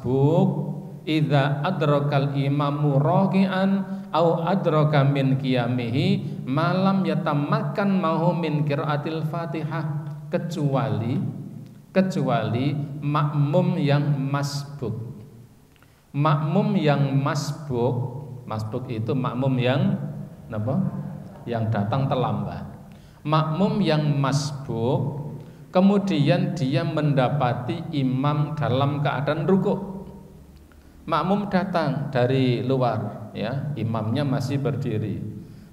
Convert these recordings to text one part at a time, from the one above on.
masbuk idza adrakal imamu raki'an au adraka min qiyamihi malam yatamakkan mahu min qiraatil Fatihah, kecuali makmum yang masbuk. Makmum yang masbuk itu makmum yang apa? Yang datang terlambat. Makmum yang masbuk kemudian dia mendapati imam dalam keadaan rukuk. Makmum datang dari luar, ya, imamnya masih berdiri.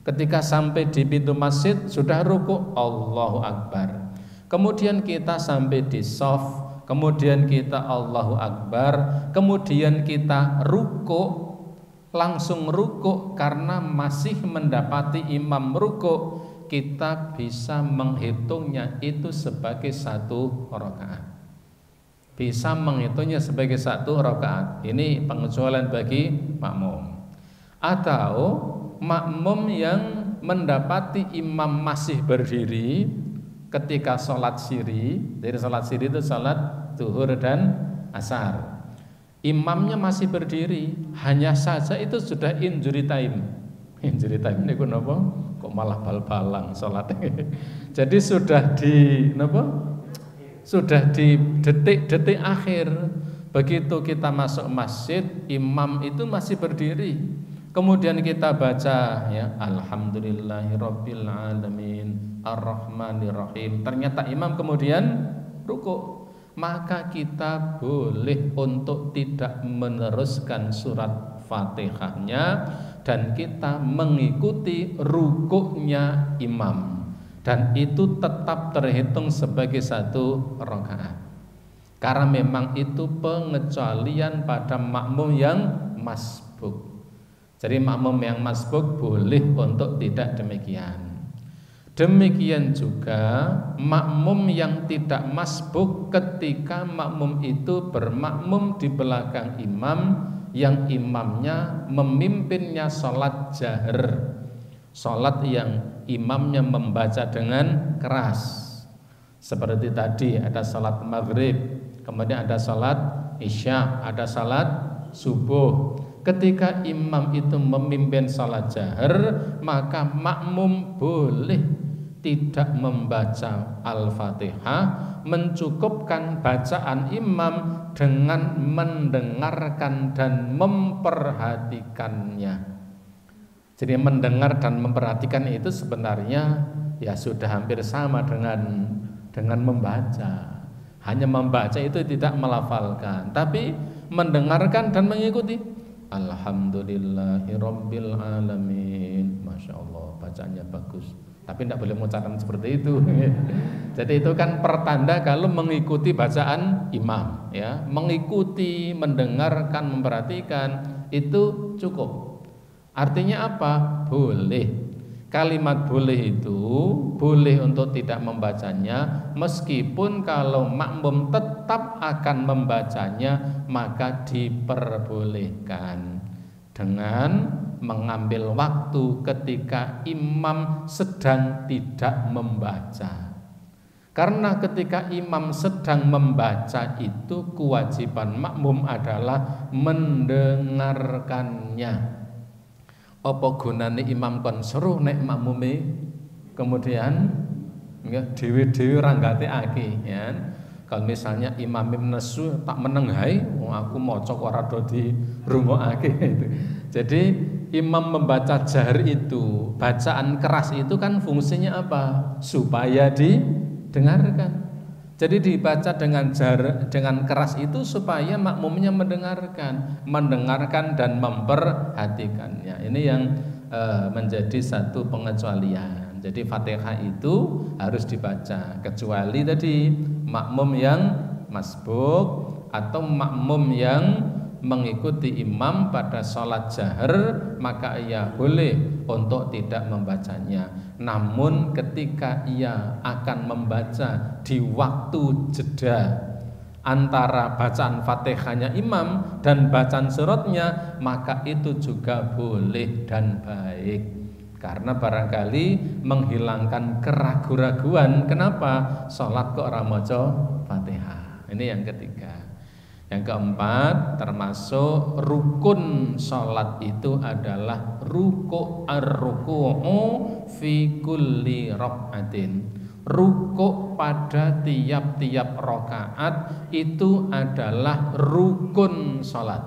Ketika sampai di pintu masjid sudah rukuk, Allahu Akbar. Kemudian kita sampai di shaf, kemudian kita Allahu Akbar, kemudian kita rukuk, langsung rukuk karena masih mendapati imam rukuk, kita bisa menghitungnya itu sebagai satu rakaat. Bisa menghitungnya sebagai satu rakaat. Ini pengecualian bagi makmum. Atau makmum yang mendapati imam masih berdiri ketika sholat siri. Jadi sholat siri itu sholat zuhur dan asar. Imamnya masih berdiri, hanya saja itu sudah injury time. Injury time ini kenapa? Kok malah bal-balang sholatnya. Jadi sudah di apa? Sudah di detik-detik akhir. Begitu kita masuk masjid, imam itu masih berdiri. Kemudian kita baca, ya, alhamdulillahirabbil alamin arrahmanirrahim. Ternyata imam kemudian rukuk. Maka kita boleh untuk tidak meneruskan surat Fatihahnya dan kita mengikuti rukuknya imam. Dan itu tetap terhitung sebagai satu rakaat. Karena memang itu pengecualian pada makmum yang masbuk. Jadi makmum yang masbuk boleh untuk tidak demikian. Demikian juga makmum yang tidak masbuk ketika makmum itu bermakmum di belakang imam yang imamnya memimpinnya sholat jahar. Sholat yang imamnya membaca dengan keras. Seperti tadi ada sholat maghrib, kemudian ada sholat isya, ada sholat subuh. Ketika imam itu memimpin sholat jahar, maka makmum boleh tidak membaca Al-Fatihah, mencukupkan bacaan imam dengan mendengarkan dan memperhatikannya. Jadi mendengar dan memperhatikan itu sebenarnya ya sudah hampir sama dengan membaca. Hanya membaca itu tidak melafalkan, tapi mendengarkan dan mengikuti. Alhamdulillahirabbil alamin. Masya Allah, bacaannya bagus. Tapi tidak boleh mengucapkan seperti itu. Jadi itu kan pertanda kalau mengikuti bacaan imam, ya, mengikuti, mendengarkan, memperhatikan itu cukup. Artinya apa? Boleh. Kalimat boleh itu boleh untuk tidak membacanya, meskipun kalau makmum tetap akan membacanya maka diperbolehkan dengan mengambil waktu ketika imam sedang tidak membaca. Karena ketika imam sedang membaca itu kewajiban makmum adalah mendengarkannya. Apa gunane imam kon seru nek makmume kemudian dhewe-dhewe ra nggatekake, ya. Kalau misalnya imam nesu tak meneng hae, aku maca kok ora do dirungokake itu. Jadi imam membaca jahar itu, bacaan keras itu kan fungsinya apa? Supaya didengarkan. Jadi dibaca dengan jahar, dengan keras itu supaya makmumnya mendengarkan dan memperhatikannya. Ini yang menjadi satu pengecualian. Jadi Fatihah itu harus dibaca, kecuali tadi makmum yang masbuk atau makmum yang mengikuti imam pada sholat jahar, maka ia boleh untuk tidak membacanya. Namun ketika ia akan membaca di waktu jeda antara bacaan Fatihahnya imam dan bacaan suratnya, maka itu juga boleh dan baik. Karena barangkali menghilangkan keraguan-raguan, kenapa sholat kok ora maca Fatihah. Ini yang ketiga. Yang keempat, termasuk rukun sholat itu adalah ar-ruku'u fi kulli rak'atin. Rukuk pada tiap-tiap rakaat itu adalah rukun sholat.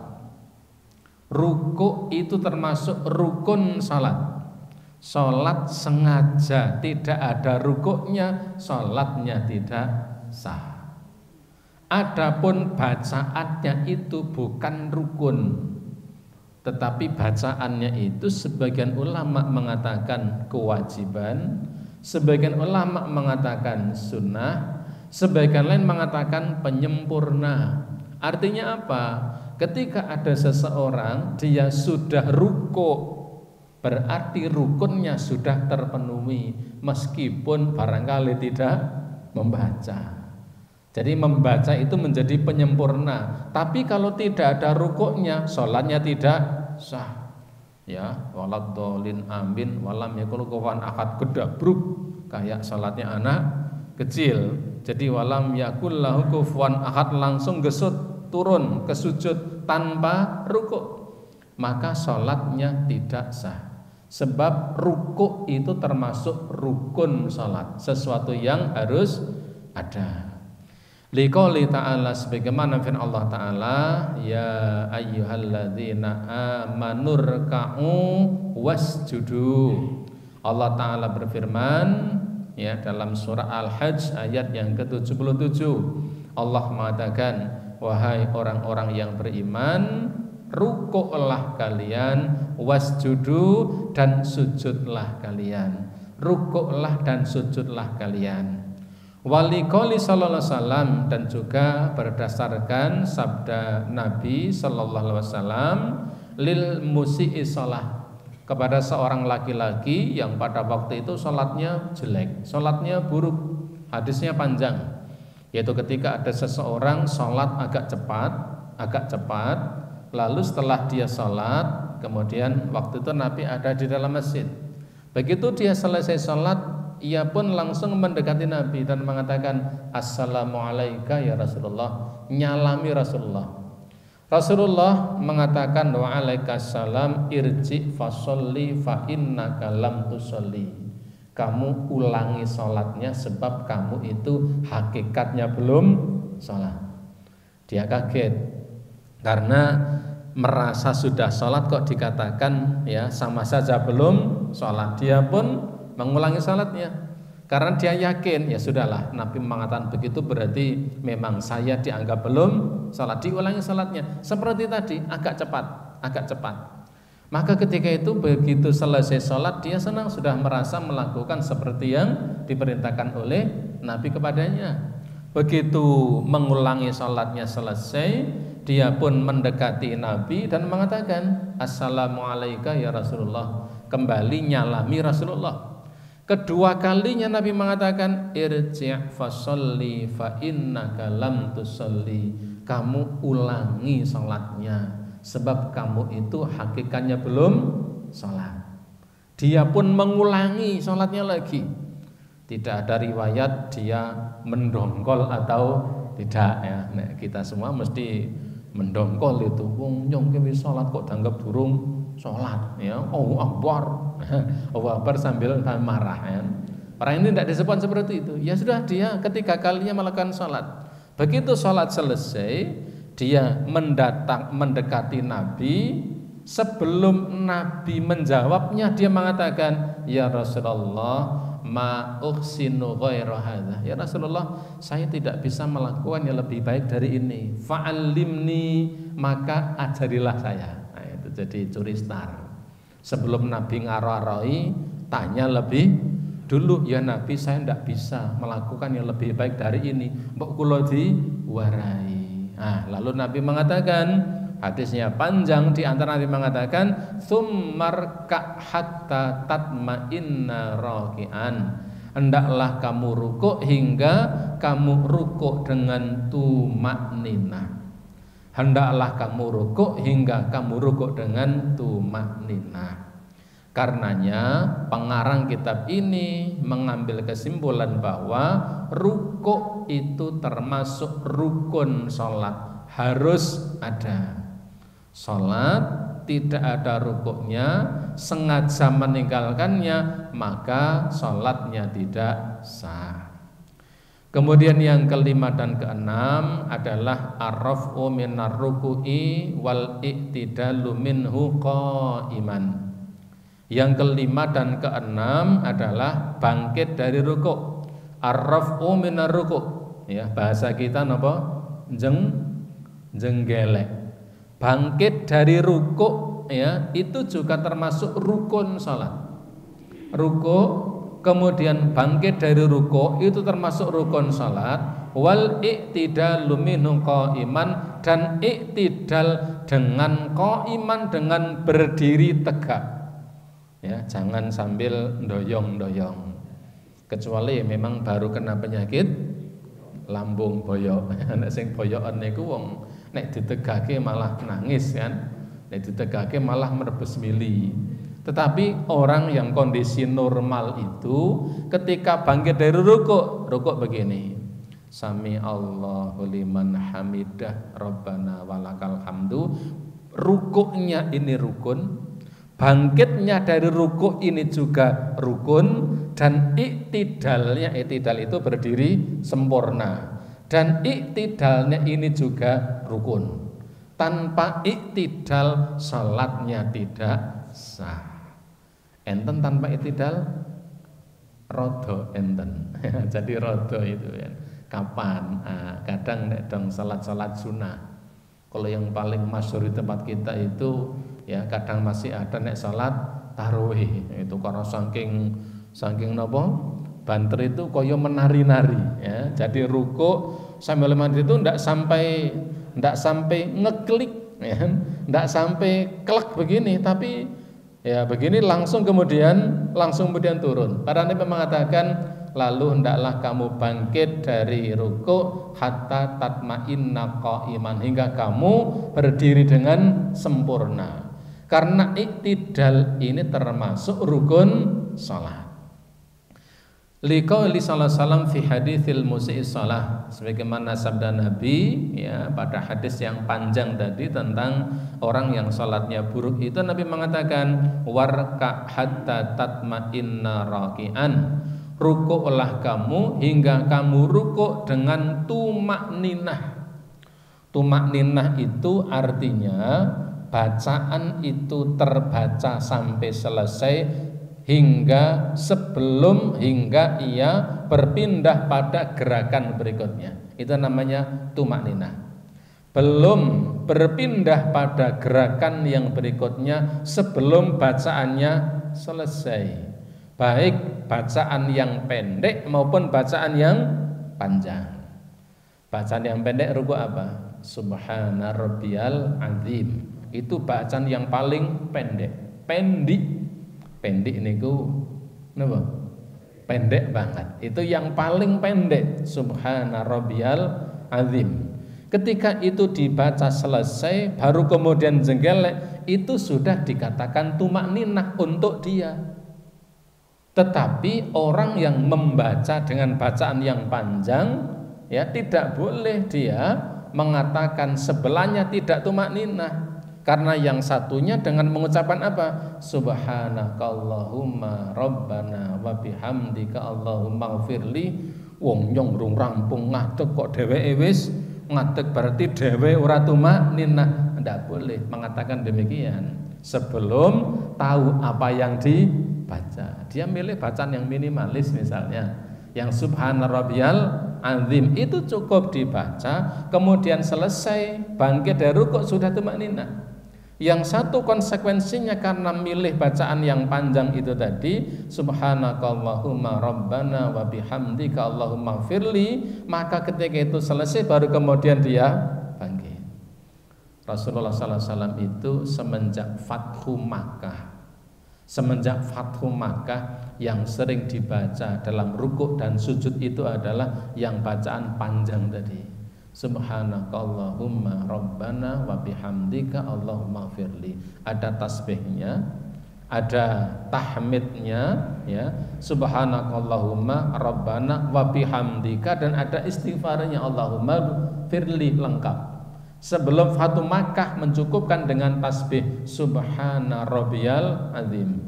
Rukuk itu termasuk rukun sholat. Sholat sengaja tidak ada rukuknya, sholatnya tidak sah. Adapun bacaannya itu bukan rukun, tetapi bacaannya itu sebagian ulama mengatakan kewajiban, sebagian ulama mengatakan sunnah, sebagian lain mengatakan penyempurna. Artinya apa? Ketika ada seseorang dia sudah rukuk, berarti rukunnya sudah terpenuhi meskipun barangkali tidak membaca. Jadi membaca itu menjadi penyempurna. Tapi kalau tidak ada rukuknya, sholatnya tidak sah. Ya, waladhdallin amin walam yakul kufuwan ahad, gedabruk kayak sholatnya anak kecil. Jadi walam yakul lahu kufuwan ahad, langsung gesut turun ke sujud tanpa rukuk, maka sholatnya tidak sah. Sebab rukuk itu termasuk rukun sholat, sesuatu yang harus ada. Liqouli ta'ala, sebagaimana firman Allah Ta'ala, ya ayyuhalladzina amanur ka'u wasjudu. Allah Ta'ala berfirman ya dalam surah Al-Hajj ayat yang ke-77. Allah mengatakan, wahai orang-orang yang beriman, rukuklah kalian, wasjudu, dan sujudlah kalian. Rukuklah dan sujudlah kalian. Wali qoli sallallahu alaihi wasallam, dan juga berdasarkan sabda Nabi sallallahu alaihi wasallam, lil musii shalah, kepada seorang laki-laki yang pada waktu itu sholatnya jelek, sholatnya buruk. Hadisnya panjang, yaitu ketika ada seseorang sholat agak cepat, lalu setelah dia sholat, kemudian waktu itu Nabi ada di dalam masjid. Begitu dia selesai sholat, ia pun langsung mendekati Nabi dan mengatakan, assalamualaikum ya Rasulullah, nyalami Rasulullah. Rasulullah mengatakan, waalaikumsalam, irji fasolli fa innaka lam tusolli. Kamu ulangi sholatnya sebab kamu itu hakikatnya belum sholat. Dia kaget karena merasa sudah sholat kok dikatakan ya sama saja belum sholat. Dia pun mengulangi salatnya karena dia yakin ya sudahlah, Nabi mengatakan begitu berarti memang saya dianggap belum salat. Diulangi salatnya seperti tadi, agak cepat. Maka ketika itu begitu selesai salat, dia senang, sudah merasa melakukan seperti yang diperintahkan oleh Nabi kepadanya. Begitu mengulangi salatnya selesai, dia pun mendekati Nabi dan mengatakan, assalamualaikum ya Rasulullah, kembali nyalami Rasulullah. Kedua kalinya Nabi mengatakan, irji' fasolli fa innaka lam tusolli. Kamu ulangi sholatnya sebab kamu itu hakikatnya belum sholat. Dia pun mengulangi sholatnya lagi. Tidak ada riwayat dia mendongkol atau tidak ya. Nah, kita semua mesti mendongkol itu. Wong nyong wis sholat kok dianggap durung sholat ya. Allahu Akbar. Allahu Akbar sambil marah ya. Orang ini tidak disebut seperti itu. Ya sudah, dia ketiga kalinya melakukan sholat. Begitu sholat selesai, dia mendekati Nabi. Sebelum Nabi menjawabnya, dia mengatakan, ya Rasulullah, ma ukhsinu ghaira hadza. Ya Rasulullah, saya tidak bisa melakukan yang lebih baik dari ini. Fa'allimni, maka ajarilah saya. Nah, itu jadi curi star. Sebelum Nabi ngaro-aroi, tanya lebih dulu, ya Nabi, saya tidak bisa melakukan yang lebih baik dari ini, mbok kula diwarai. Nah, lalu Nabi mengatakan, hadisnya panjang, di antara Nabi mengatakan, tsummarka hatta tatma'inna raki'an. Hendaklah kamu rukuk hingga kamu rukuk dengan tumakninah. Hendaklah kamu rukuk hingga kamu rukuk dengan tumakninah. Karenanya pengarang kitab ini mengambil kesimpulan bahwa rukuk itu termasuk rukun sholat, harus ada. Sholat tidak ada rukuknya, sengaja meninggalkannya, maka sholatnya tidak sah. Kemudian yang kelima dan keenam adalah ar-raf'u minar ruku'i wal i'tidalu minhu qa'iman. Yang kelima dan keenam adalah bangkit dari rukuk. Ar-raf'u minar ruku', ya, bahasa kita napa? Jenggelek. Bangkit dari rukuk, ya, itu juga termasuk rukun salat. Rukuk, kemudian bangkit dari rukuk itu termasuk rukun salat. Wal i'tidalu minhu qa'iman, dan i'tidal dengan qa'iman, dengan berdiri tegak. Ya, jangan sambil ndoyong-ndoyong. Kecuali memang baru kena penyakit lambung boyok. Nek sing boyokan niku wong nek ditegake malah nangis kan. Nek ditegake malah merebes mili. Tetapi orang yang kondisi normal itu ketika bangkit dari rukuk begini. Sami Allahu liman hamidah Rabbana walakal hamdu. Rukuknya ini rukun, bangkitnya dari rukuk ini juga rukun, dan iktidalnya, iktidal itu berdiri sempurna, dan iktidalnya ini juga rukun. Tanpa iktidal salatnya tidak sah. Enten tanpa iktidal rodo enten. Jadi rodo itu ya. Kapan? Kadang nek dong salat-salat sunnah. Kalau yang paling masyhur di tempat kita itu ya kadang masih ada nek salat tarawih. Itu karena saking napa? Banter itu koyo menari-nari ya. Jadi rukuk sambil mandi itu ndak sampai ngeklik ya. Ndak sampai klek begini, tapi ya begini langsung kemudian turun. Para Nabi mengatakan, lalu hendaklah kamu bangkit dari rukuk hatta tatma'inna qa'iman, hingga kamu berdiri dengan sempurna. Karena iktidal ini termasuk rukun salat. Liqauli sallallahu alaihi wasallam fi haditsil musii shalah, sebagaimana sabda Nabi ya pada hadis yang panjang tadi tentang orang yang salatnya buruk itu, Nabi mengatakan warka hatta tatma'inna raki'an, rukuklah kamu hingga kamu rukuk dengan tumakninah. Tumakninah itu artinya bacaan itu terbaca sampai selesai hingga ia berpindah pada gerakan berikutnya. Itu namanya tumakninah. Belum berpindah pada gerakan yang berikutnya sebelum bacaannya selesai. Baik bacaan yang pendek maupun bacaan yang panjang. Bacaan yang pendek rukuk apa? Subhana rabbiyal azim. Itu bacaan yang paling pendek. Pendek niku napa? Pendek banget. Itu yang paling pendek. Subhana rabbiyal azim. Ketika itu dibaca selesai baru kemudian jenggelek, itu sudah dikatakan tumakninah untuk dia. Tetapi orang yang membaca dengan bacaan yang panjang ya tidak boleh dia mengatakan sebelahnya tidak tumakninah. Karena yang satunya dengan mengucapkan apa? Subhanakallahumma rabbana wa bihamdika Allahumma ighfirli. Wong nyong rampung ngadeg kok dheweke wis ngadeg, berarti dhewe ora tumakninah. Tidak boleh mengatakan demikian sebelum tahu apa yang dibaca. Dia milih bacaan yang minimalis, misalnya yang subhana rabbiyal azim itu cukup dibaca, kemudian selesai bangkit dari rukuk sudah tumakninah. Yang satu konsekuensinya karena milih bacaan yang panjang itu tadi, subhanakallahumma rabbana wa bihamdika Allahumma ighfirli, maka ketika itu selesai baru kemudian dia bangkit. Rasulullah sallallahu alaihi wasallam itu semenjak Fathu Makkah yang sering dibaca dalam rukuk dan sujud itu adalah yang bacaan panjang tadi. Subhanakallahumma rabbana wa bihamdika Allahumma ighfirli. Ada tasbihnya, ada tahmidnya ya. Subhanakallahumma rabbana wa bihamdika, dan ada istighfarnya Allahumma ighfirli lengkap. Sebelum Fatu Makkah mencukupkan dengan tasbih Subhana Rabbiyal Azim.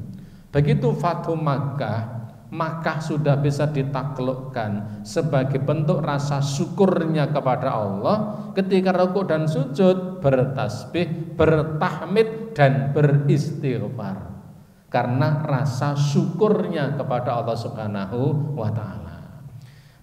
Begitu Fatu Makkah, Makkah sudah bisa ditaklukkan sebagai bentuk rasa syukurnya kepada Allah. Ketika rukuk dan sujud bertasbih, bertahmid dan beristighfar, karena rasa syukurnya kepada Allah Subhanahu wa ta'ala.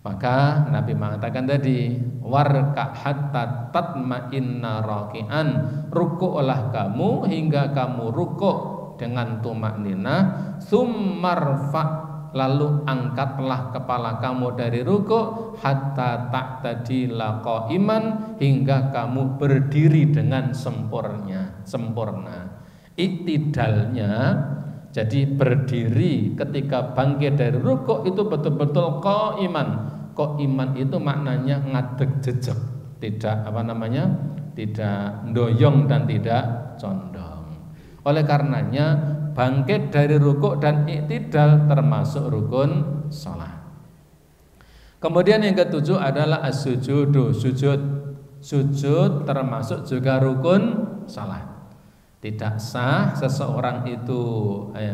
Maka Nabi mengatakan tadi, warka hatta tatma'inna raki'an, rukuklah kamu hingga kamu rukuk dengan tumakninah, tsummarfa, lalu angkatlah kepala kamu dari rukuk, hatta ta'tadila qa'iman, hingga kamu berdiri dengan sempurna. Iktidalnya, jadi berdiri ketika bangkit dari rukuk itu betul-betul qa'iman. Qa'iman itu maknanya ngadeg jejeg, tidak tidak doyong dan tidak condong. Oleh karenanya bangkit dari rukuk dan iktidal termasuk rukun salat. Kemudian yang ketujuh adalah as-sujudu, sujud termasuk juga rukun salat. Tidak sah seseorang itu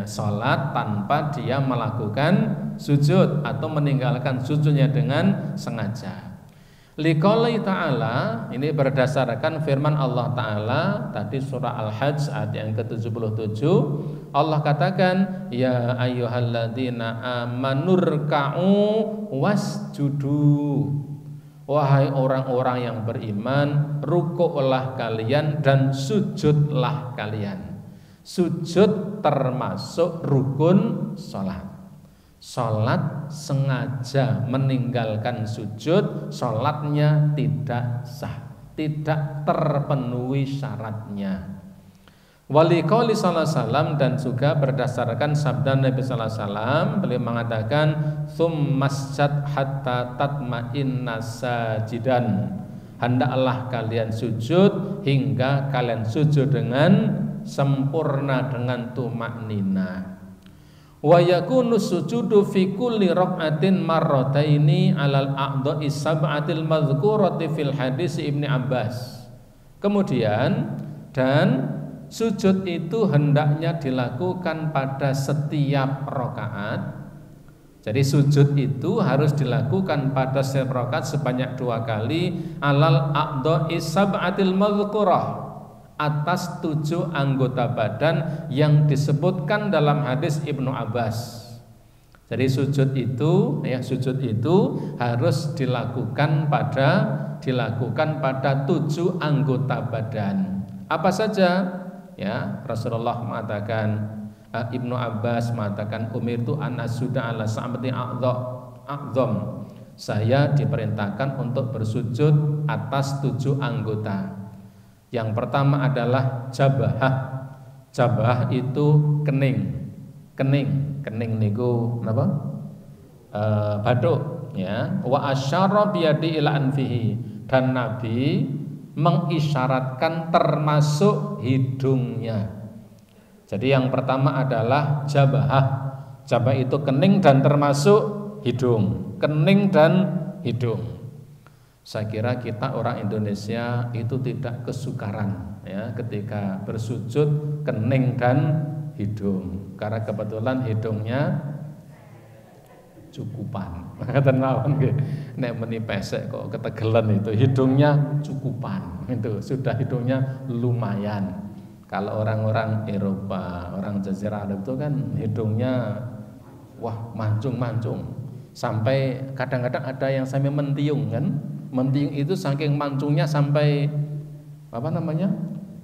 sholat tanpa dia melakukan sujud atau meninggalkan sujudnya dengan sengaja. Liqouli ta'ala, ini berdasarkan firman Allah Ta'ala tadi surah Al-Hajj ayat yang ke-77. Allah katakan, ya ayyuhalladzina amanurka'u wasjudu. Wahai orang-orang yang beriman, rukuklah kalian dan sujudlah kalian. Sujud termasuk rukun sholat. Sholat sengaja meninggalkan sujud, sholatnya tidak sah, tidak terpenuhi syaratnya. Wali qauli sallallahu alaihi wasallam, dan juga berdasarkan sabda Nabi sallallahu alaihi wasallam, beliau mengatakan tsummasjad hatta tatma'inna sajidan, hendaklah kalian sujud hingga kalian sujud dengan sempurna dengan tumakninah. Wa yakunu sujudu fi kulli rak'atin marrataini 'alal a'dha'i sab'atil madhkurati fil hadis Ibnu Abbas. Kemudian dan sujud itu hendaknya dilakukan pada setiap rakaat. Jadi sujud itu harus dilakukan pada setiap rakaat sebanyak 2 kali, alal a'dha'i sab'atil madhkurah, atas 7 anggota badan yang disebutkan dalam hadis Ibnu Abbas. Jadi sujud itu harus dilakukan pada 7 anggota badan. Apa saja? Ya, Rasulullah mengatakan, Ibnu Abbas mengatakan, umirtu an asjuda ala sab'ati a'dham. Saya diperintahkan untuk bersujud atas 7 anggota. Yang pertama adalah jabahah. Jabahah itu kening niku napa? Bathuk, ya. Wa asyara biyadi ila anfihi, dan Nabi mengisyaratkan termasuk hidungnya. Jadi yang pertama adalah jabahah. Jabah itu kening dan termasuk hidung. Kening dan hidung. Saya kira kita orang Indonesia itu tidak kesukaran, ya, ketika bersujud kening dan hidung, karena kebetulan hidungnya cukupan. Kata naon nggih, nek meni pesek kok ketegelan itu, hidungnya cukupan. Itu sudah hidungnya lumayan. Kalau orang-orang Eropa, orang Jazirah Arab itu kan hidungnya wah mancung-mancung. Sampai kadang-kadang ada yang sampai mentiung kan. Mentiung itu saking mancungnya sampai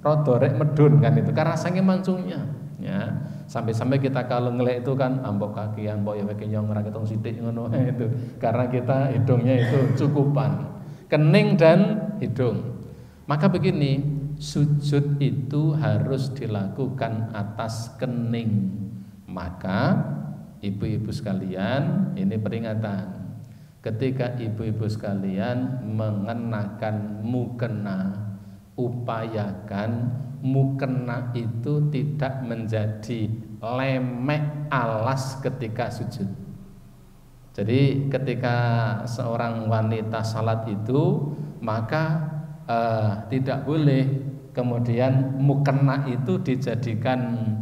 rodorek medun kan itu, karena saking mancungnya, ya. Sampai-sampai kita kalau ngelek itu kan ambok kakian, mbok ya kenyong ra ketong sithik ngono itu. Karena kita hidungnya itu cukupan. Kening dan hidung. Maka begini, sujud itu harus dilakukan atas kening. Maka ibu-ibu sekalian, ini peringatan. Ketika ibu-ibu sekalian mengenakan mukena, upayakan mukena itu tidak menjadi lemek alas ketika sujud. Jadi ketika seorang wanita salat itu, maka tidak boleh kemudian mukena itu dijadikan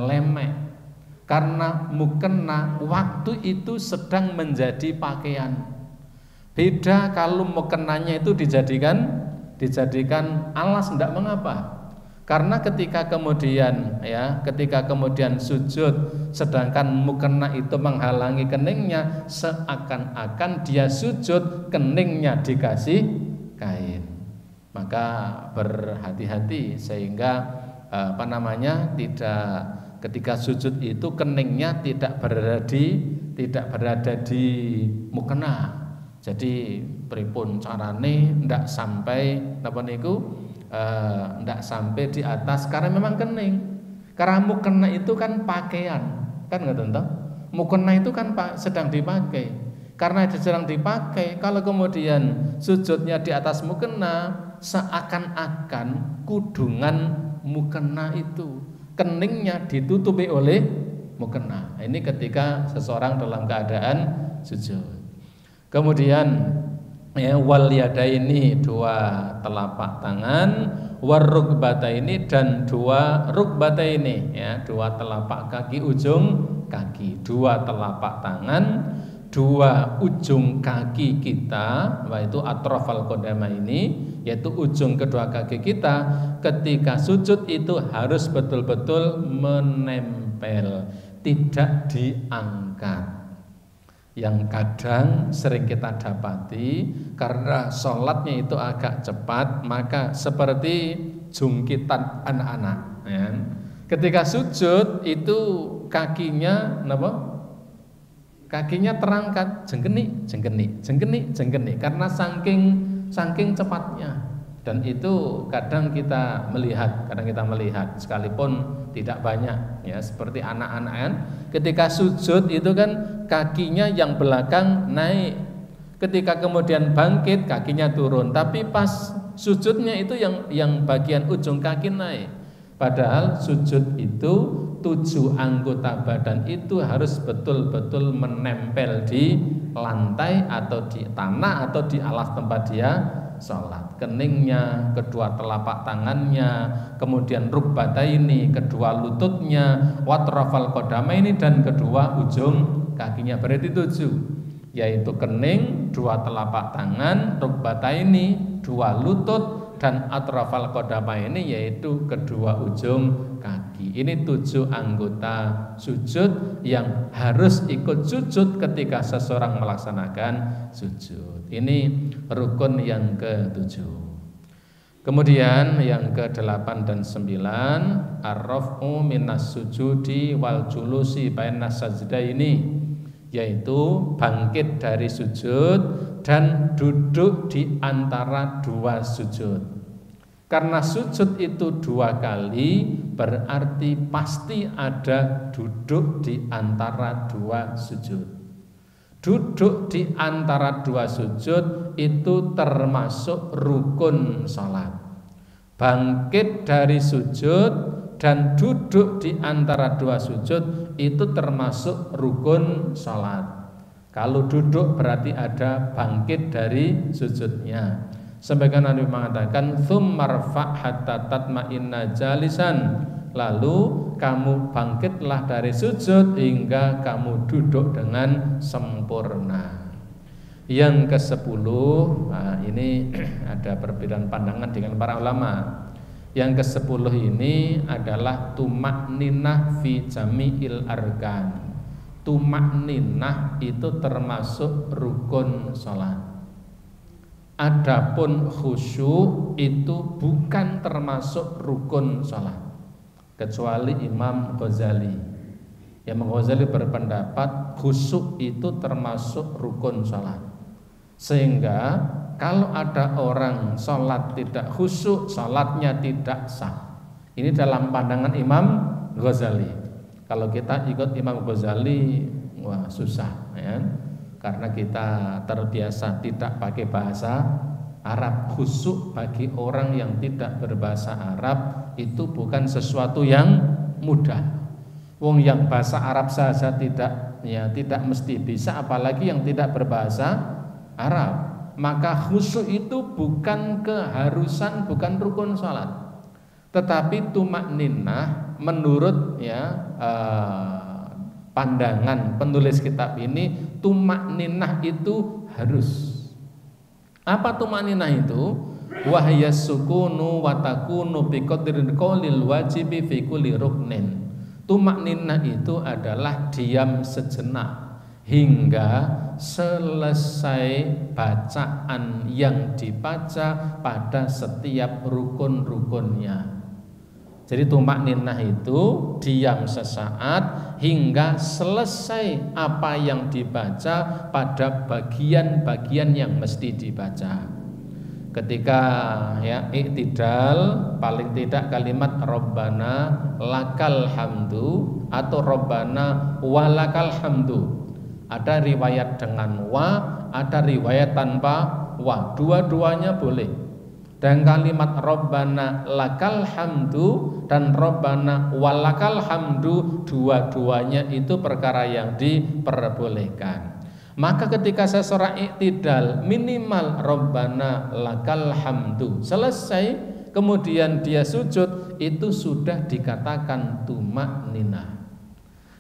lemek, karena mukena waktu itu sedang menjadi pakaian. Beda kalau mukenanya itu dijadikan alas, tidak mengapa. Karena ketika kemudian sujud sedangkan mukena itu menghalangi keningnya, seakan-akan dia sujud keningnya dikasih kain. Maka berhati-hati sehingga ketika sujud itu keningnya tidak berada di mukena. Jadi pripun carane ndak sampai ndak sampai di atas, karena memang kening. Karena mukena itu kan pakaian, kan ngoten toh? Mukena itu kan sedang dipakai. Karena sedang dipakai, kalau kemudian sujudnya di atas mukena, seakan-akan kudungan mukena itu, keningnya ditutupi oleh mukena. Ini ketika seseorang dalam keadaan sujud. Kemudian wal yadaini, dua telapak tangan, warukbataini, dan dua rukbataini, dua telapak kaki, ujung kaki, dua telapak tangan, dua ujung kaki kita, yaitu atrofal qodama ini, yaitu ujung kedua kaki kita, ketika sujud itu harus betul-betul menempel, tidak diangkat. Yang kadang sering kita dapati karena sholatnya itu agak cepat, maka seperti jungkitan anak-anak, ya. Ketika sujud itu kakinya terangkat, jengkenik, karena saking cepatnya. Dan itu kadang kita melihat sekalipun tidak banyak, ya, seperti anak-anak kan, ketika sujud itu kan kakinya yang belakang naik, ketika kemudian bangkit kakinya turun, tapi pas sujudnya itu yang bagian ujung kaki naik. Padahal sujud itu 7 anggota badan itu harus betul-betul menempel di lantai atau di tanah atau di alas tempat dia sholat. Keningnya, kedua telapak tangannya, kemudian rukbataini, kedua lututnya, watrafal qodamaini, dan kedua ujung kakinya. Berarti 7, yaitu kening, dua telapak tangan, rukbataini, dua lutut, dan atrafal qodamaini, yaitu kedua ujung kaki. Ini 7 anggota sujud yang harus ikut sujud ketika seseorang melaksanakan sujud. Ini rukun yang ke-7. Kemudian yang ke-8 dan 9, ar-raf'u minas sujudi wal julusi bainas sajdaini, yaitu bangkit dari sujud dan duduk di antara dua sujud. Karena sujud itu 2 kali, berarti pasti ada duduk di antara 2 sujud. Duduk di antara 2 sujud itu termasuk rukun sholat. Bangkit dari sujud dan duduk di antara 2 sujud itu termasuk rukun sholat. Kalau duduk berarti ada bangkit dari sujudnya. Sebagian Nabi mengatakan tsummarfa hatta tatma'inna jalisan, lalu kamu bangkitlah dari sujud hingga kamu duduk dengan sempurna. Yang ke-10, ini ada perbedaan pandangan dengan para ulama. Yang ke-10 ini adalah tuma'ninah fi jami'il arkan. Tuma'ninah itu termasuk rukun sholat. Adapun khusyuk itu bukan termasuk rukun sholat, kecuali Imam Ghazali. Imam Ghazali berpendapat khusyuk itu termasuk rukun sholat, sehingga kalau ada orang sholat tidak khusyuk, sholatnya tidak sah. Ini dalam pandangan Imam Ghazali. Kalau kita ikut Imam Ghazali, wah susah, ya. Karena kita terbiasa tidak pakai bahasa Arab. Khusyuk bagi orang yang tidak berbahasa Arab itu bukan sesuatu yang mudah. Wong yang bahasa Arab saja tidak mesti bisa, apalagi yang tidak berbahasa Arab. maka khusyuk itu bukan keharusan, bukan rukun sholat, tetapi tumakninah menurut pandangan penulis kitab ini, tumakninah itu harus. Apa tumakninah itu? Wahya sukunu wa takunu bi qadril qaulil wajibi fi kulli ruknin. Tumakninah itu adalah diam sejenak hingga selesai bacaan yang dibaca pada setiap rukun-rukunnya. Jadi tumakninah itu diam sesaat hingga selesai apa yang dibaca pada bagian-bagian yang mesti dibaca. Ketika iktidal, paling tidak kalimat Rabbana lakal hamdu atau Rabbana walakal hamdu. Ada riwayat dengan wa, ada riwayat tanpa wa. Dua-duanya boleh. Dan kalimat Rabbana lakal hamdu dan Rabbana walakal hamdu, dua-duanya itu perkara yang diperbolehkan. Maka ketika seseorang iktidal, minimal Rabbana lakal hamdu selesai, kemudian dia sujud, itu sudah dikatakan tumakninah.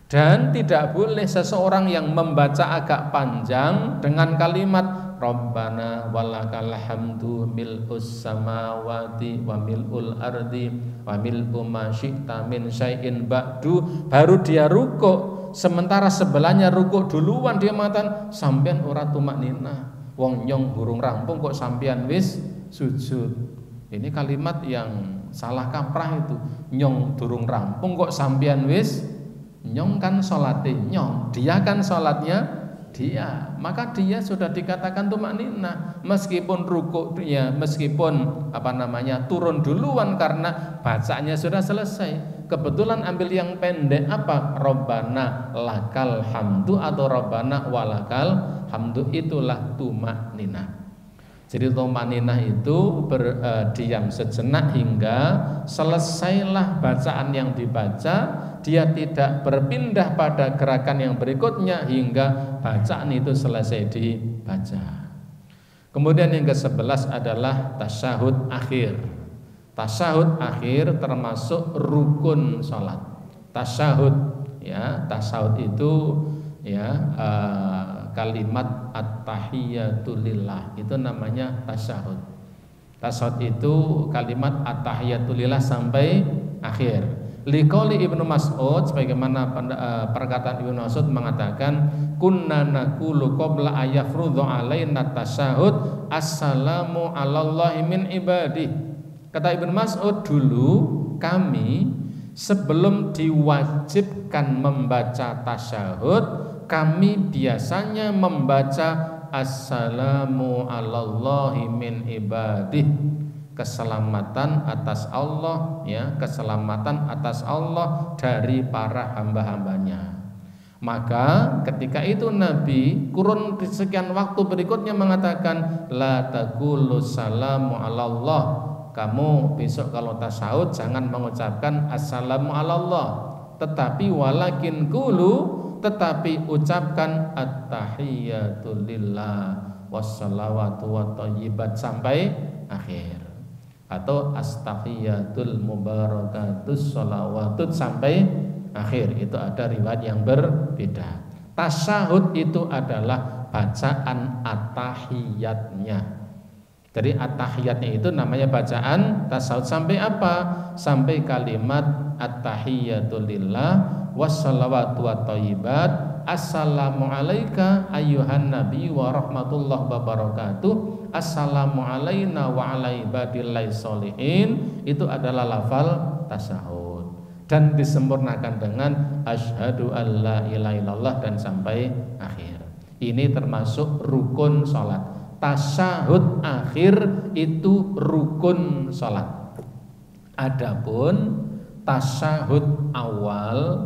Dan tidak boleh seseorang yang membaca agak panjang dengan kalimat Rabbana walakal hamdu mil'us samawati wa mil'ul ardi wa mil'u ma syi'ta min syai'in ba'du, baru dia rukuk. Sementara sebelahnya rukuk duluan, dia mengatakan sampean ora tumakninah, wong nyong burung rampung kok sampean wis sujud. Ini kalimat yang salah kaprah itu. Nyong durung rampung kok sampean wis. Nyong kan sholatnya nyong, dia kan sholatnya dia, maka dia sudah dikatakan tumakninah meskipun rukuk dia, meskipun turun duluan karena bacanya sudah selesai. Kebetulan ambil yang pendek apa? Rabbana lakal hamdu atau Rabbana walakal hamdu, itulah tumakninah. Jadi tumakninah itu berdiam sejenak hingga selesailah bacaan yang dibaca. Dia tidak berpindah pada gerakan yang berikutnya hingga bacaan itu selesai dibaca. Kemudian yang ke-11 adalah tasyahud akhir. Tasyahud akhir termasuk rukun sholat. Tasyahud itu kalimat at-tahiyatulillah, itu namanya tasyahud. Tasyahud itu kalimat at-tahiyatulillah sampai akhir. Liqauli Ibnu Mas'ud, sebagaimana perkataan Ibnu Mas'ud mengatakan, kunna naqulu qabla ayafrudhu alaina tasyahud assalamu alallahi min ibadih. Kata Ibnu Mas'ud, dulu kami sebelum diwajibkan membaca tasyahud, kami biasanya membaca assalamu alallahi min ibadih, keselamatan atas Allah, keselamatan atas Allah dari para hamba-hambanya. Maka ketika itu Nabi kurun sekian waktu berikutnya mengatakan la taqulu salamu alallah, kamu besok kalau tasyahud jangan mengucapkan assalamu alallah, tetapi walakin qulu, tetapi ucapkan at-tahiyatu lillah wassalawatu wathayyibat sampai akhir, atau astahiyatul mubarakatus sholawatut sampai akhir. Itu ada riwayat yang berbeda. Tasyahud itu adalah bacaan at-tahiyatnya. Jadi at-tahiyatnya itu namanya bacaan tasyahud sampai apa? Sampai kalimat at-tahiyatul lillah wassalawatu wathayyibat assalamu alayka ayyuhan nabi wa rahmatullahi wa barakatuh, assalamu alayna wa ala ibadillahi sholihin. Itu adalah lafal tasyahud dan disempurnakan dengan asyhadu alla ilaha illallah dan sampai akhir. Ini termasuk rukun sholat. Tasyahud akhir itu rukun sholat. Adapun tasyahud awal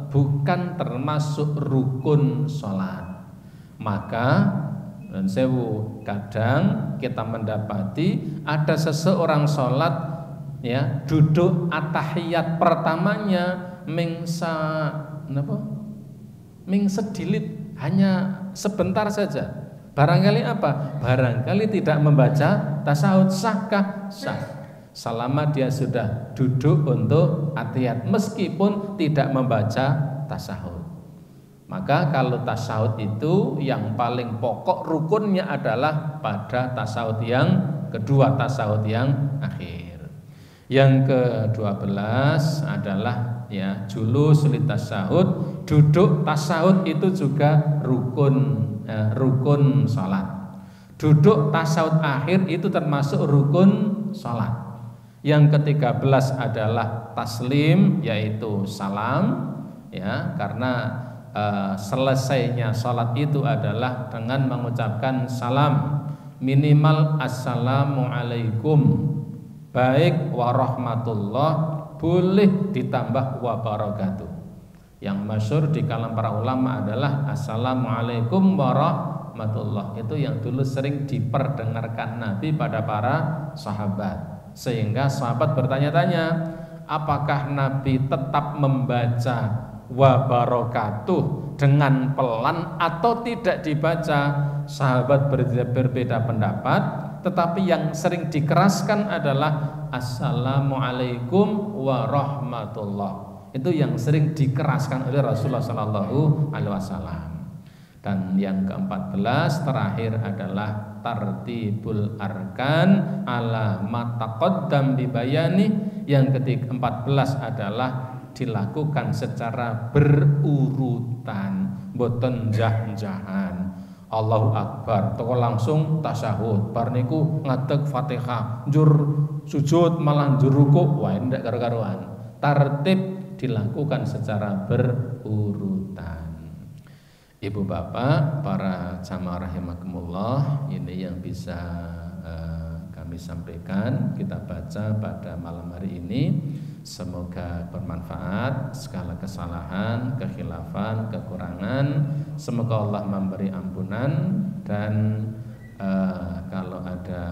bukan termasuk rukun sholat. Maka dan sewu, kadang kita mendapati ada seseorang sholat duduk at-tahiyat pertamanya ming sedilit, hanya sebentar saja. Barangkali apa? Barangkali tidak membaca tasahud. Sahkah? Sah. Selama dia sudah duduk untuk atiyat meskipun tidak membaca tasahud. Maka kalau tasahud itu yang paling pokok rukunnya adalah pada tasahud yang kedua, tasahud yang akhir. Yang ke-12 adalah ya julus li tasahud, duduk tasahud itu juga rukun salat. Duduk tasahud akhir itu termasuk rukun salat. Yang ke-13 adalah taslim, yaitu salam, ya, karena selesainya salat itu adalah dengan mengucapkan salam, minimal assalamualaikum, baik warahmatullah, boleh ditambah wabarakatuh. Yang masyhur di kalangan para ulama adalah assalamualaikum warahmatullah. Itu yang dulu sering diperdengarkan Nabi pada para sahabat. Sehingga sahabat bertanya-tanya, apakah Nabi tetap membaca wabarakatuh dengan pelan atau tidak dibaca? Sahabat berbeda pendapat, tetapi yang sering dikeraskan adalah assalamualaikum warahmatullah. Itu yang sering dikeraskan oleh Rasulullah Sallallahu Alaihi Wasallam. Dan yang ke-14 terakhir adalah tartibul arkan ala mataqaddam bibayani. Yang ke-14 adalah dilakukan secara berurutan, boten jah-jahan. Allahu Akbar, toko langsung tasyahud, bar niku ngadeg Fatihah, njur sujud malah njur ruku', wah ndak karo-karuan. Tertib dilakukan secara berurutan. Ibu bapak, para jamaah rahimakumullah, ini yang bisa kami sampaikan, kita baca pada malam hari ini. Semoga bermanfaat. Segala kesalahan, kekhilafan, kekurangan, semoga Allah memberi ampunan. Dan kalau ada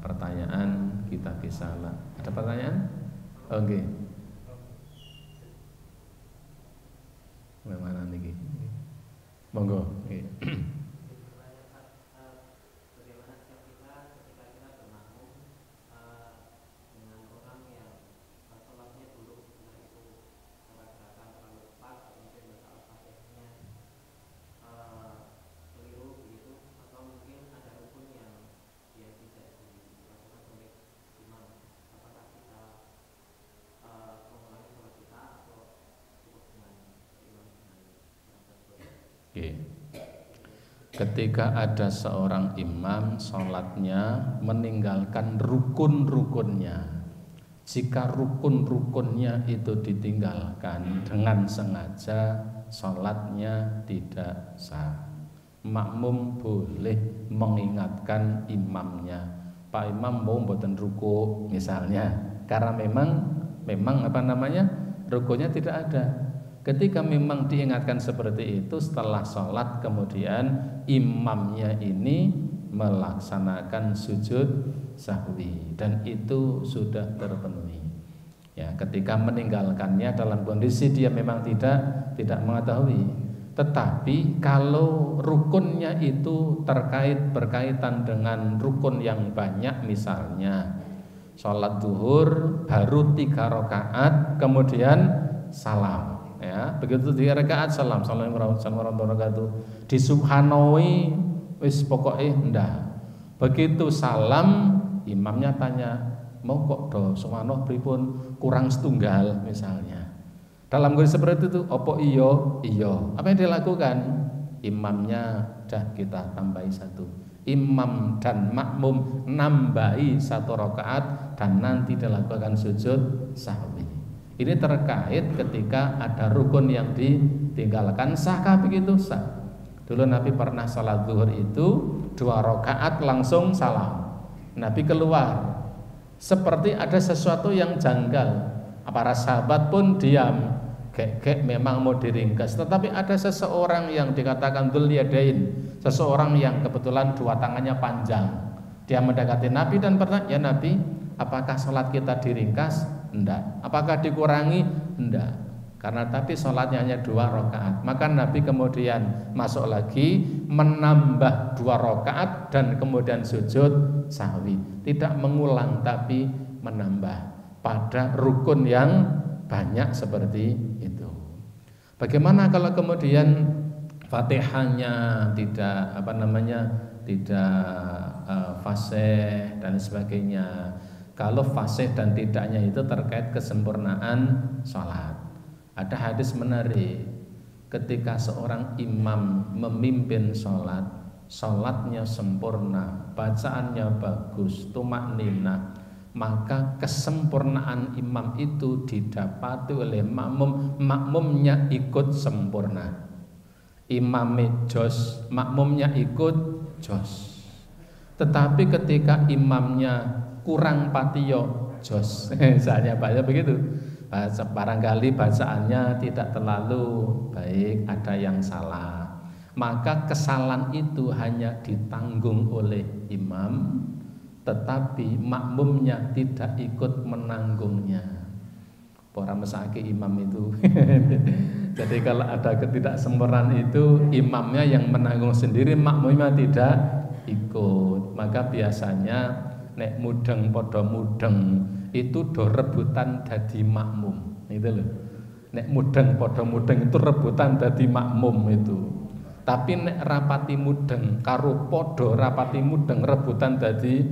pertanyaan kita bisa lah. Ada pertanyaan? Oke. Bagaimana nih? Monggo. Ketika ada seorang imam sholatnya meninggalkan rukun-rukunnya, jika rukun-rukunnya itu ditinggalkan dengan sengaja, sholatnya tidak sah. Makmum boleh mengingatkan imamnya, Pak Imam mau mboten ruku misalnya, karena memang rukunya tidak ada. Ketika memang diingatkan seperti itu, setelah sholat kemudian imamnya ini melaksanakan sujud sahwi dan itu sudah terpenuhi. Ya, ketika meninggalkannya dalam kondisi dia memang tidak mengetahui. Tetapi kalau rukunnya itu berkaitan dengan rukun yang banyak, misalnya sholat zuhur baru 3 rakaat kemudian salam. Ya, begitu 3 rakaat salam, assalamualaikum warahmatullahi wabarakatuh. Di subhanawi wis pokoknya ndak. Begitu salam, imamnya tanya, mau kok do subhanallah pripun kurang setunggal misalnya. Dalam kondisi seperti itu, opo iyo. Apa yang dilakukan? Imamnya dah kita tambahi 1. Imam dan makmum nambahi 1 rakaat dan nanti dilakukan sujud sahwi. Ini terkait ketika ada rukun yang ditinggalkan. Sahkah begitu? Sah. Dulu Nabi pernah salat zuhur itu 2 rakaat langsung salam. Nabi keluar, seperti ada sesuatu yang janggal. Para sahabat pun diam. Gek memang mau diringkas. Tetapi ada seseorang yang dikatakan dzul yadain, seseorang yang kebetulan 2 tangannya panjang. Dia mendekati Nabi dan bertanya, ya Nabi, apakah salat kita diringkas? Enggak. Apakah dikurangi? Enggak. Karena tadi sholatnya hanya 2 rakaat, maka Nabi kemudian masuk lagi menambah 2 rakaat dan kemudian sujud sahwi. Tidak mengulang tapi menambah pada rukun yang banyak seperti itu. Bagaimana kalau kemudian Fatihahnya tidak fasih dan sebagainya. Kalau fasih dan tidaknya itu terkait kesempurnaan sholat. Ada hadis menarik, ketika seorang imam memimpin sholat, sholatnya sempurna, bacaannya bagus, tumakninah, maka kesempurnaan imam itu didapati oleh makmum, makmumnya ikut sempurna. Imamnya jos, makmumnya ikut jos. Tetapi ketika imamnya kurang patiyo jos, misalnya banyak begitu, barangkali bacaannya tidak terlalu baik, ada yang salah, maka kesalahan itu hanya ditanggung oleh imam, tetapi makmumnya tidak ikut menanggungnya. Para mesake imam itu. Jadi kalau ada ketidaksempurnaan itu imamnya yang menanggung sendiri, makmumnya tidak ikut. Maka biasanya nek mudeng podo mudeng itu do rebutan dadi makmum, itu loh. Nek mudeng podo mudeng itu rebutan dadi makmum itu. Tapi nek rapati mudeng karo podo rapati mudeng rebutan dadi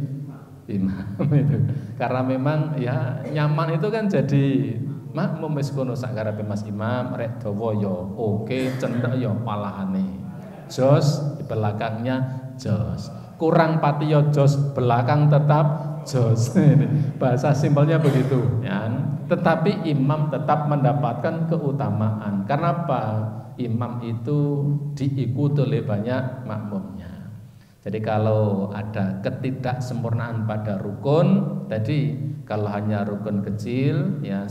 imam itu. Karena memang ya nyaman itu kan jadi makmum wis kono sak karepe Mas Imam, rek dawa ya oke, cendhek ya palahane. Jos di belakangnya jos. Kurang pati ya jos, belakang tetap jos. Bahasa simpelnya begitu ya. Tetapi imam tetap mendapatkan keutamaan. Karena apa? Imam itu diikuti oleh banyak makmumnya. Jadi kalau ada ketidaksempurnaan pada rukun, tadi kalau hanya rukun kecil ya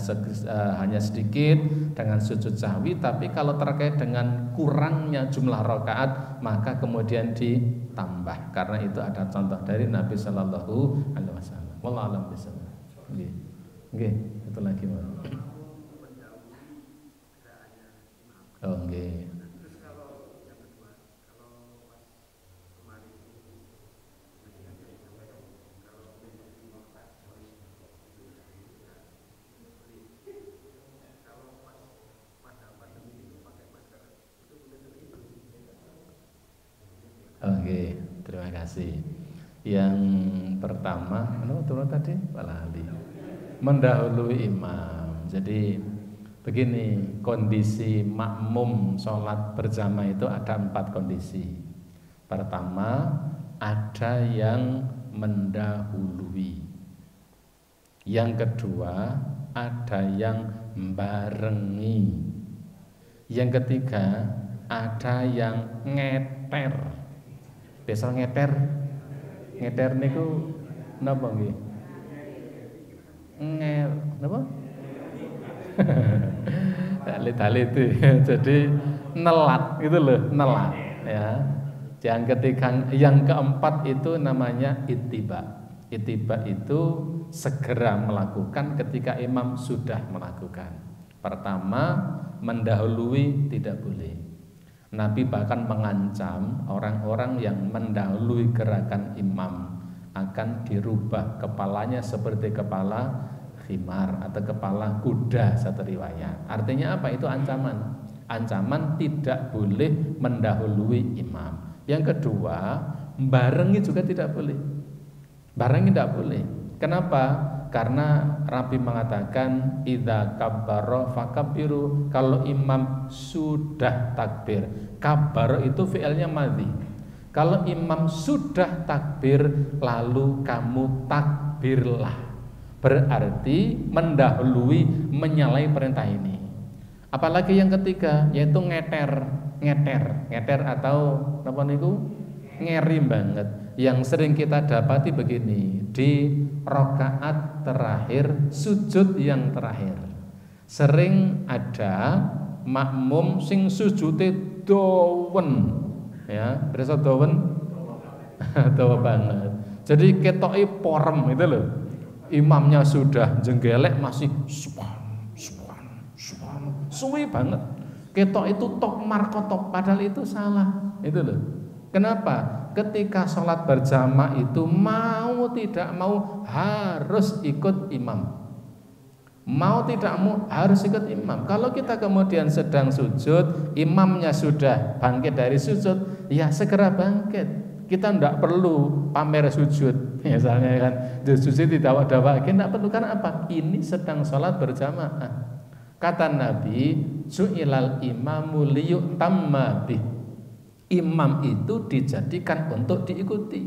hanya sedikit dengan sujud sahwi, tapi kalau terkait dengan kurangnya jumlah rakaat maka kemudian ditambah. Karena itu ada contoh dari Nabi Shallallahu Alaihi Wasallam. Wallahu a'lam bishawab. Nggih, itu lagi Mas. Oh nggih. Oke, terima kasih. Yang pertama, turun tadi Pak Lali, mendahului imam. Jadi begini, kondisi makmum sholat berjamaah itu ada 4 kondisi. Pertama, ada yang mendahului. Yang kedua, ada yang barengi. Yang ketiga, ada yang ngeter. Biasa ngeter niku napa nggih? Napa? Dalit-dalit jadi nelat gitu loh, nelat ya. Yang keempat itu namanya ittiba. Ittiba itu segera melakukan ketika imam sudah melakukan. Pertama, mendahului tidak boleh. Nabi bahkan mengancam orang-orang yang mendahului gerakan imam akan dirubah kepalanya seperti kepala khimar atau kepala kuda, satu riwayat. Artinya apa? Itu ancaman. Ancaman tidak boleh mendahului imam. Yang kedua, barengi juga tidak boleh. Barengi tidak boleh. Kenapa? Karena Nabi mengatakan idza kabbara fakabbiru, kalau imam sudah takbir. Kabbara itu fi'ilnya madhi. Kalau imam sudah takbir lalu kamu takbirlah. Berarti mendahului, menyalahi perintah ini. Apalagi yang ketiga yaitu ngeter atau apa niku? Ngeri banget. Yang sering kita dapati begini, di rakaat terakhir, sujud yang terakhir, sering ada makmum sing sujute dawen, ya, berasa dawen, dawa banget. Jadi ketoki porem itu loh. Imamnya sudah jenggelek masih subhan suwi banget. Ketok itu tok markotop, padahal itu salah. Itu loh. Kenapa? Ketika sholat berjamaah itu mau tidak mau harus ikut imam. Mau tidak mau harus ikut imam. Kalau kita kemudian sedang sujud, imamnya sudah bangkit dari sujud, ya segera bangkit. Kita tidak perlu pamer sujud. Misalnya kan, sujud tidak ada tidak perlu. Karena apa? Ini sedang sholat berjamaah. Kata Nabi, "Ju'ilal imamu liyutamma bih." Imam itu dijadikan untuk diikuti.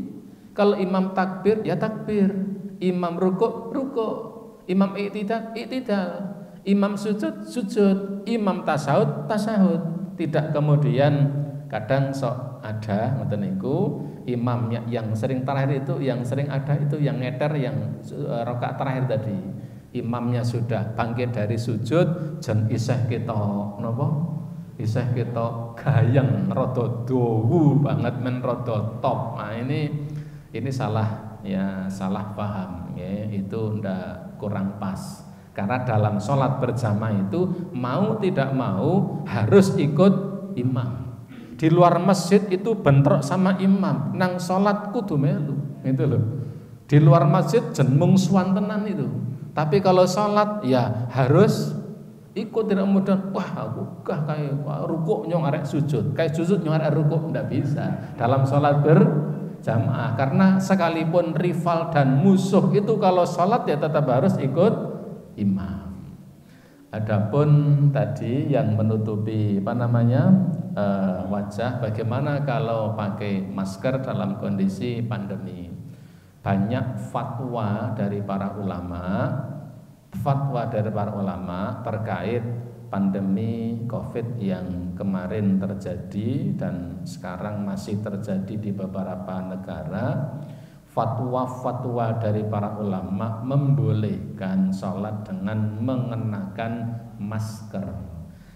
Kalau imam takbir, ya takbir. Imam rukuk, rukuk. Imam iktidal, iktidal. Imam sujud, sujud. Imam tasahud, tasahud. Tidak kemudian kadang sok ada ngoten niku imamnya yang sering terakhir itu, yang sering ada itu yang ngeder yang rakaat terakhir tadi. Imamnya sudah bangkit dari sujud, jan isih kita napa? Isih kita gayeng rada dawu banget men rada top. Nah, ini salah ya, salah paham ya, itu ndak kurang pas. Karena dalam sholat berjamaah itu mau tidak mau harus ikut imam. Di luar masjid itu bentrok sama imam, nang sholat kudu melu, itu loh. Di luar masjid jenmung swantenan itu. Tapi kalau sholat ya harus ikut, tidak kemudian wah aku kah kayak rukuk nyong arek sujud, kayak sujud nyong arek rukuk, tidak bisa dalam sholat berjamaah. Karena sekalipun rival dan musuh itu kalau sholat ya tetap harus ikut imam. Adapun tadi yang menutupi wajah, bagaimana kalau pakai masker dalam kondisi pandemi? Banyak fatwa dari para ulama terkait pandemi Covid yang kemarin terjadi dan sekarang masih terjadi di beberapa negara. Fatwa-fatwa dari para ulama membolehkan sholat dengan mengenakan masker,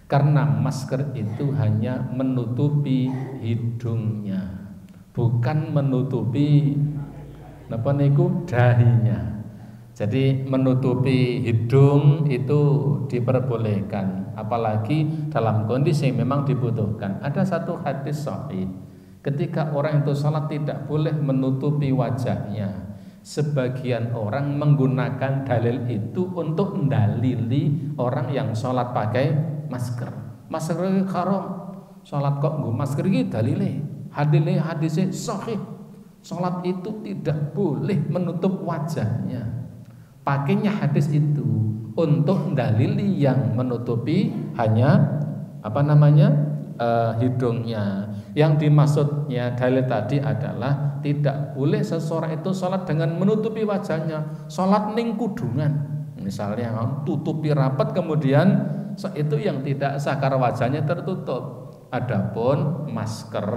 karena masker itu hanya menutupi hidungnya, bukan menutupi dahinya. Jadi menutupi hidung itu diperbolehkan, apalagi dalam kondisi yang memang dibutuhkan. Ada satu hadis sahih, ketika orang itu sholat tidak boleh menutupi wajahnya. Sebagian orang menggunakan dalil itu untuk mendalili orang yang sholat pakai masker. Masker haram, sholat kok nggo masker iki dalile. Hadisnya sahih. Sholat itu tidak boleh menutup wajahnya. Pakainya hadis itu untuk mendalili yang menutupi hanya hidungnya. Yang dimaksudnya dalil tadi adalah tidak boleh seseorang itu sholat dengan menutupi wajahnya. Sholat ning kudungan, misalnya tutupi rapat, kemudian itu yang tidak sah karena wajahnya tertutup. Adapun masker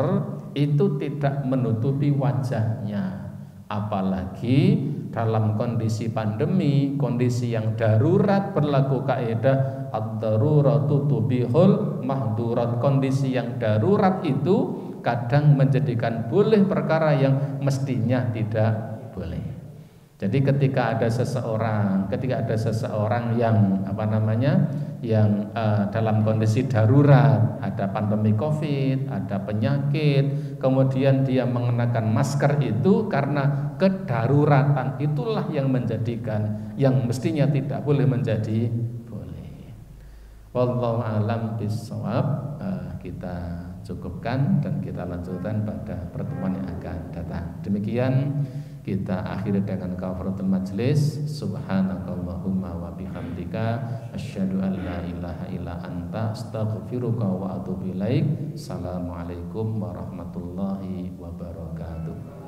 itu tidak menutupi wajahnya, apalagi dalam kondisi pandemi, kondisi yang darurat, berlaku kaidah ad-daruratu tubihul mahdurat. Kondisi yang darurat itu kadang menjadikan boleh perkara yang mestinya tidak boleh. Jadi ketika ada seseorang yang dalam kondisi darurat, ada pandemi Covid, ada penyakit, kemudian dia mengenakan masker itu karena kedaruratan, itulah yang menjadikan yang mestinya tidak boleh menjadi boleh. Wallahu a'lam bishawab. Kita cukupkan dan kita lanjutkan pada pertemuan yang akan datang. Demikian kita akhiri dengan kafaratul majlis. Subhanakallahumma wa bihamdika asyhadu an la ilaha illa anta astaghfiruka wa atubu ilaik. Assalamualaikum warahmatullahi wabarakatuh.